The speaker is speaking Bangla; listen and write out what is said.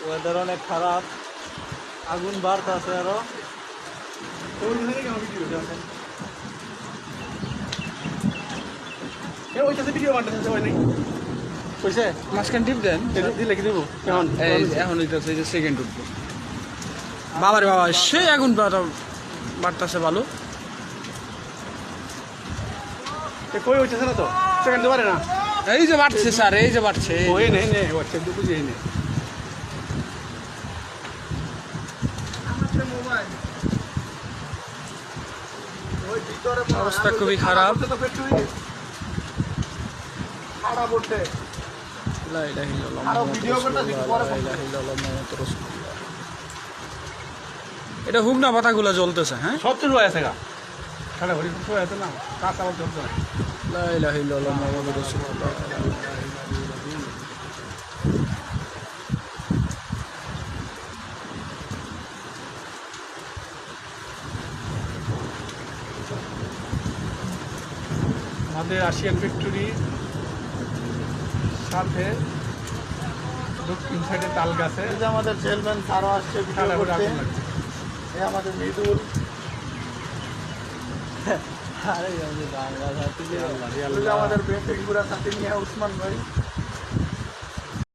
ওয়েদার অনেক খারাপ, আগুন বাড়তেছে আরো। মাঝখান টিপ দেন, দিলে কি দেবো এখন? এখন হইতেছে যে সেকেন্ড উঠবো। বাবারে বাবা, সেই আগুন বাড়তেছে ভালো। কই হইতেছে না তো, সেকেন্ড পারে না। এই যে বাড়ছে স্যার, এই যে বাড়ছে। ওই নেই নেই হচ্ছে দুটো যেই নেই। অবস্থা খুবই খারাপ। এটা হুগনা পাতাগুলো জ্বলতেছে। হ্যাঁ, সব তো রয়ে আছে গা, সারা ঘড়ি তো আছে না, কাজ আবার চলছে না। লা ইলাহা ইল্লাল্লাহ মুহাম্মাদুর রাসূলুল্লাহ। আমাদের আসিয়ান ফ্যাক্টরি সাথে দক্ষিণ সাইডে তাল গাছে আমাদের চেয়ারম্যান স্যারও আসছে ভিডিও করতে। এই আমাদের মৃদুল, আরে আমাদের বাংলা সাথী, আমাদের বেতের গুড়া সাথে নিয়ে উসমান ভাই।